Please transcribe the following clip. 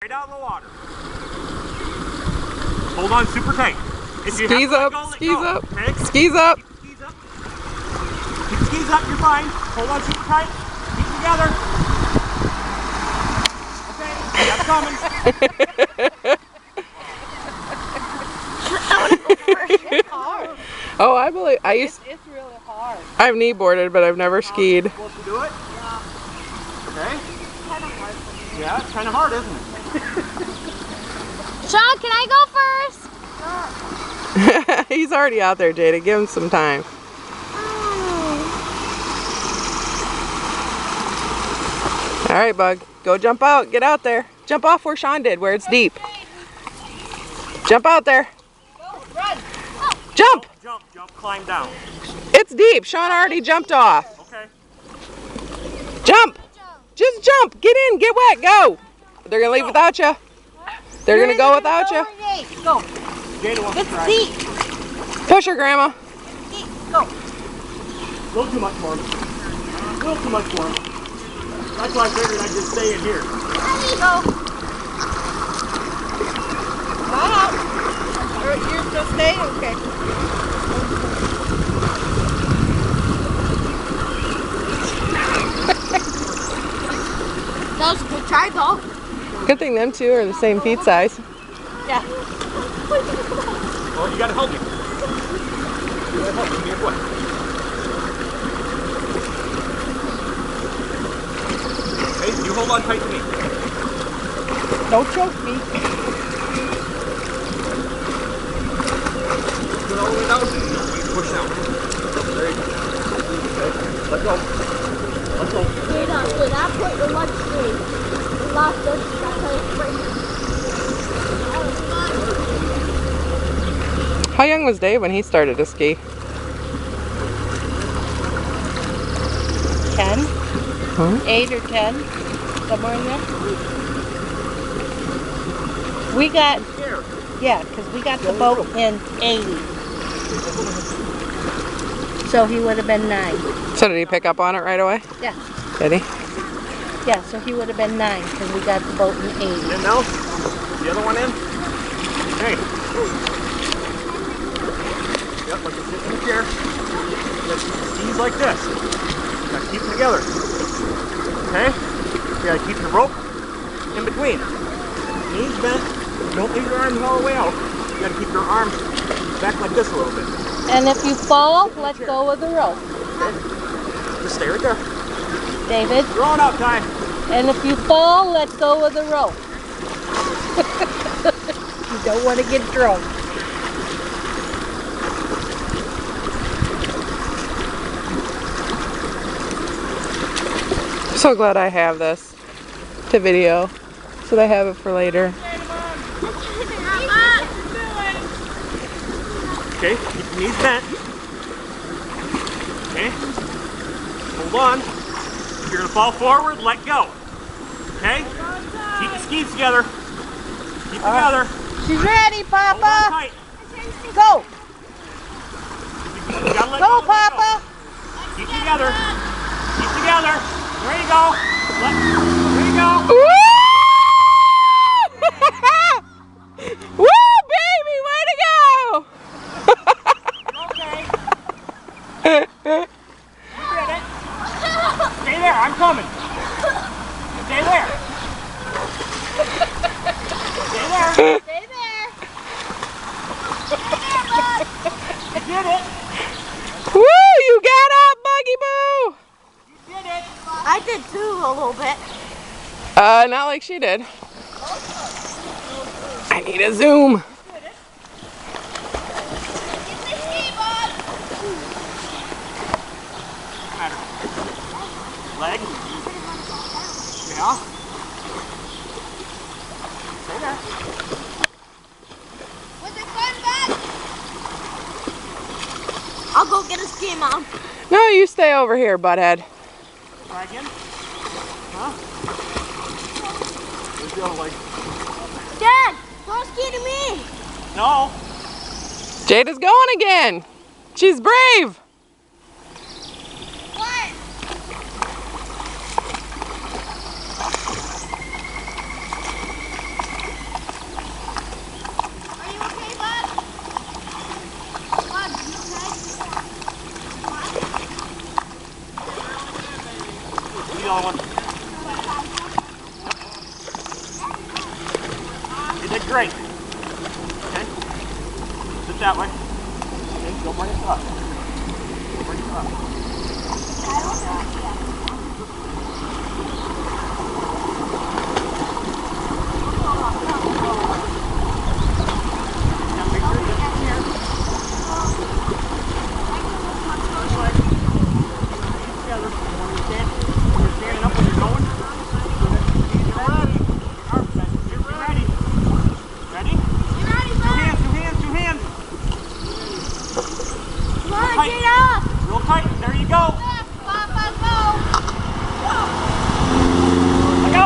Right out in the water. Hold on super tight. Skis up, skis up, okay? Skis up. Keep the skis up. Keep the skis up, you're fine. Hold on super tight. Keep them together. Okay, that's coming. It's hard. Oh, I believe It's really hard. I've knee boarded, but I've never skied. Supposed to do it? Yeah. Okay. It's kind of hard for me. Yeah, it's kind of hard, isn't it? Sean, can I go first? He's already out there, Jada. Give him some time. All right, Bug. Go jump out. Get out there. Jump off where Sean did, where it's deep. Jump out there. Run. Jump. Jump, jump, climb down. It's deep. Sean already jumped off. Okay. Jump. Just jump. Get in. Get wet. Go. They're going to leave without you. They're going to go without you. Go. Jada wants to It's try. deep. Push her, Grandma. Deep. Go. A little too much for him. A little too much for him. That's why I figured I'd just stay in here. Go. Not out. Or you're just staying? Okay. That was a good try, though. Good thing them two are the same feet size. Yeah. Well, you gotta help me. You gotta help me. Give me a foot. Hey, you hold on tight to me. Don't choke me. Put it all the way down. Push down. There you go. Okay. Let go. Let go. Wait up, wait, I put the lunch tree. The last lunch tree, I put it right. How young was Dave when he started to ski? 10. Huh? 8 or 10. Somewhere in there. We got, yeah, because we got the boat in 80. So he would have been 9. So did he pick up on it right away? Yeah. Did he? Yeah, so he would have been 9 because we got the boat in 80. In now. The other one in. Hey. Yep, like you're sitting in the chair. You gotta keep the skis like this. You gotta keep them together. Okay? You gotta keep the rope in between. Knees bent. Don't leave your arms all the way out. You gotta keep your arms back like this a little bit. And if you fall, let go of the rope. Just stay right there. David. Throw it out, Ty. And if you fall, let go of the rope. You don't want to get drunk. So glad I have this to video so that I have it for later. Okay, keep your knees bent. Okay. Hold on. If you're gonna fall forward, let go. Okay? Keep the skis together. Keep together. She's ready, Hold on Papa. tight. Go. You gotta let Go, let Papa. Keep together. Keep together. There you go. There you go. Woo! Woo, baby, way to go! Okay. You did it. Stay there. I'm coming. Stay there. Stay there. Stay there. You did it. Woo, you got up, Buggy Boo! You did it. I did too, a little bit. Not like she did. I need a zoom. Leg. Yeah. Stay there. I'll go get a ski, Mom. No, you stay over here, butthead. Try again. Huh? Where's the other leg? Dad, throw a ski to me. No. Jada's going again. She's brave. What? You did great. Okay? Sit that way. Okay, go bring it up. Go bring it up. Real tight. There you go. Let go.